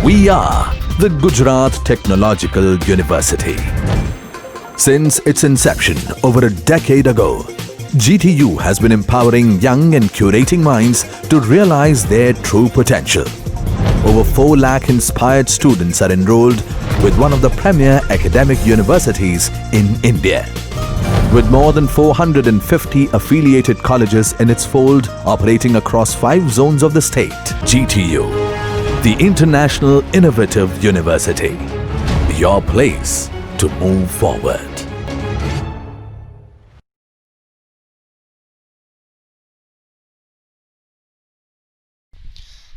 We are the Gujarat Technological University. Since its inception over a decade ago, GTU has been empowering young and curating minds to realize their true potential. Over 4 lakh inspired students are enrolled with one of the premier academic universities in India. With more than 450 affiliated colleges in its fold operating across 5 zones of the state, GTU, the International Innovative University, your place to move forward.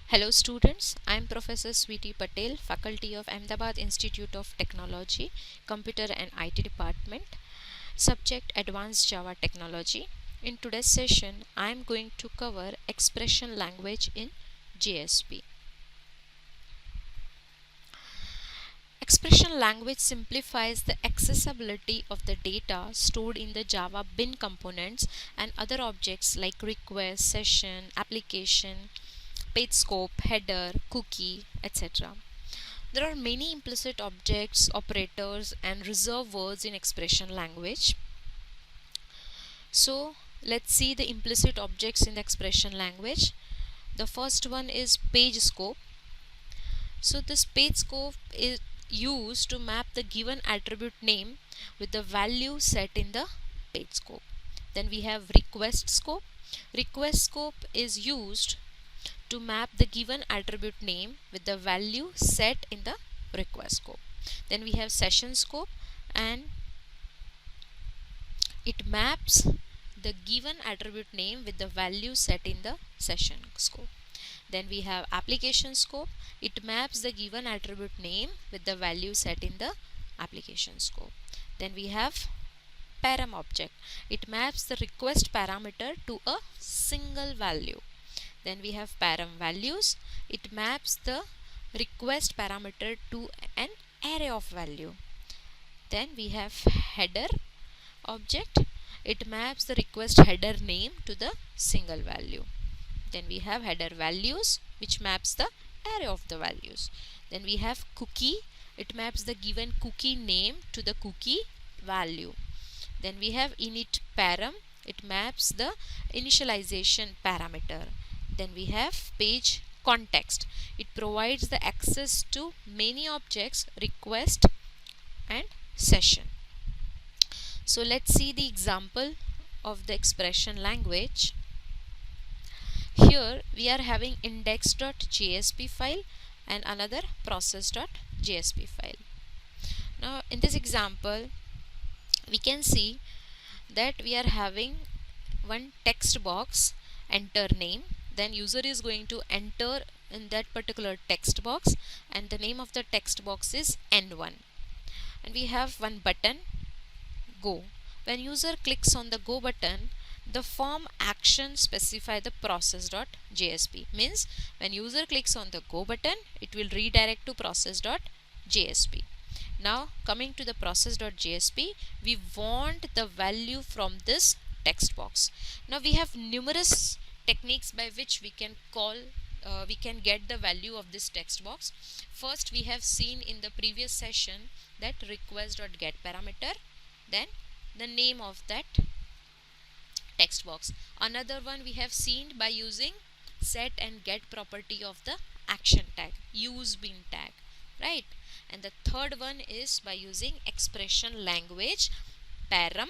Hello students, I am Professor Sweety Patel, Faculty of Ahmedabad Institute of Technology, Computer and IT Department, Subject Advanced Java Technology. In today's session, I am going to cover expression language in JSP. Expression language simplifies the accessibility of the data stored in the Java bin components and other objects like request, session, application, page scope, header, cookie, etc. There are many implicit objects, operators, and reserved words in expression language. So let's see the implicit objects in the expression language. The first one is page scope. So this page scope is used to map the given attribute name with the value set in the page scope. Then we have request scope. Request scope is used to map the given attribute name with the value set in the request scope. Then we have session scope, and it maps the given attribute name with the value set in the session scope. Then we have application scope. It maps the given attribute name with the value set in the application scope. Then we have param object. It maps the request parameter to a single value. Then we have param values. It maps the request parameter to an array of value. Then we have header object. It maps the request header name to the single value. Then we have header values, which maps the array of the values. Then we have cookie. It maps the given cookie name to the cookie value. Then we have init param. It maps the initialization parameter. Then we have page context. It provides the access to many objects, request and session. So let's see the example of the expression language. Here we are having index.jsp file and another process.jsp file. Now in this example we can see that we are having one text box, enter name. Then user is going to enter in that particular text box, and the name of the text box is N1. And we have one button, go. When user clicks on the go button, the form action specify the process.jsp. Means when user clicks on the go button, it will redirect to process.jsp. Now coming to the process.jsp, we want the value from this text box. Now we have numerous techniques by which we can get the value of this text box. First, we have seen in the previous session that request.get parameter, then the name of that text box. Another one we have seen by using set and get property of the action tag, use bin tag, right? And the third one is by using expression language param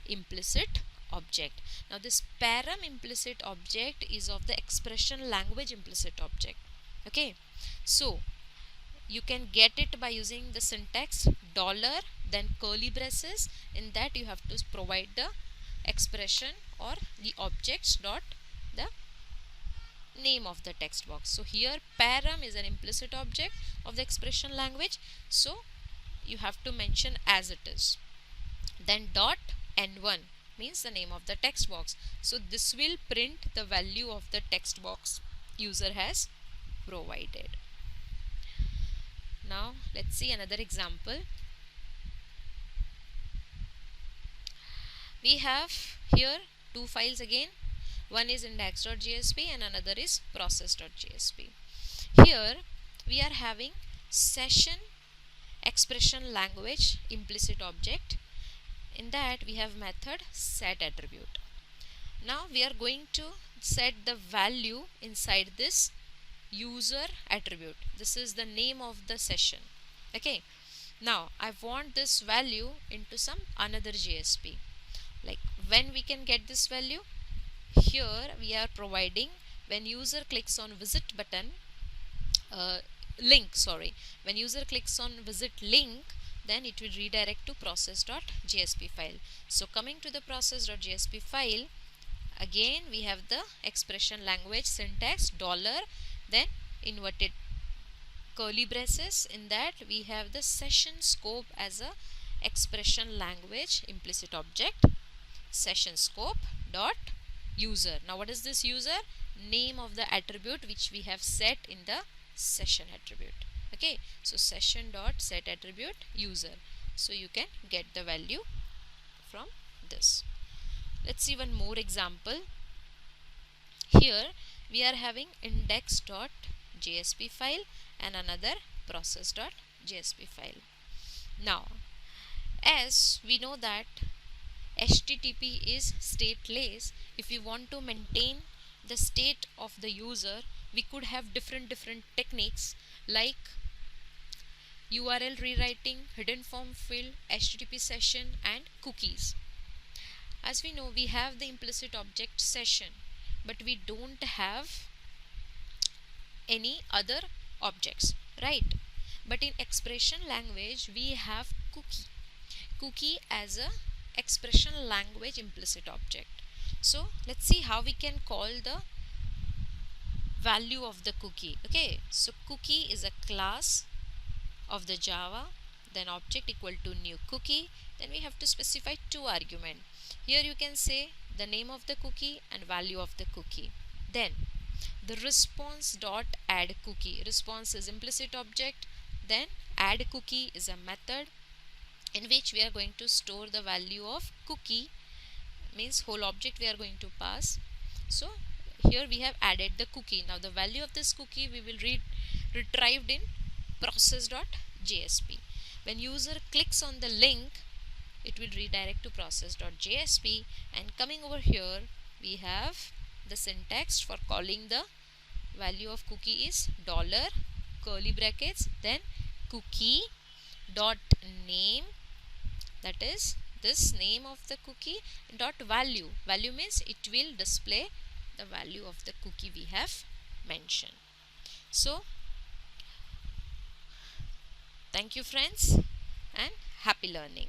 implicit object. Now this param implicit object is of the expression language implicit object. Okay, so you can get it by using the syntax dollar then curly braces. In that you have to provide the expression or the objects dot the name of the text box. So here param is an implicit object of the expression language, so you have to mention as it is. Then dot n1 means the name of the text box. So this will print the value of the text box user has provided. Now let's see another example. We have here two files again. One is index.jsp and another is process.jsp. Here we are having session expression language implicit object. In that we have method set attribute. Now we are going to set the value inside this user attribute. This is the name of the session. Okay, now I want this value into some another JSP. Like when we can get this value, here we are providing when user clicks on visit button link, sorry, when user clicks on visit link, then it will redirect to process.jsp file. So coming to the process.jsp file, again we have the expression language syntax dollar, then inverted curly braces. In that we have the session scope as a expression language implicit object, session scope dot user. Now what is this user? Name of the attribute which we have set in the session attribute. Okay, so session dot set attribute user. So you can get the value from this. Let's see one more example. Here we are having index.jsp file and another process.jsp file. Now as we know that HTTP is stateless, if we want to maintain the state of the user, we could have different techniques like URL rewriting, hidden form field, HTTP session and cookies. As we know, we have the implicit object session, but we don't have any other objects, right? But in expression language we have cookie as a expression language implicit object. So let's see how we can call the value of the cookie. Okay, so cookie is a class of the Java, then object equal to new cookie, then we have to specify two arguments. Here you can say the name of the cookie and value of the cookie. Then the response dot add cookie, response is implicit object, then add cookie is a method in which we are going to store the value of cookie, means whole object we are going to pass. So here we have added the cookie. Now the value of this cookie we will retrieved in process.jsp. When user clicks on the link, it will redirect to process.jsp, and coming over here we have the syntax for calling the value of cookie is dollar curly brackets, then cookie dot name, that is this name of the cookie, dot value. Value means it will display the value of the cookie we have mentioned. So thank you friends and happy learning.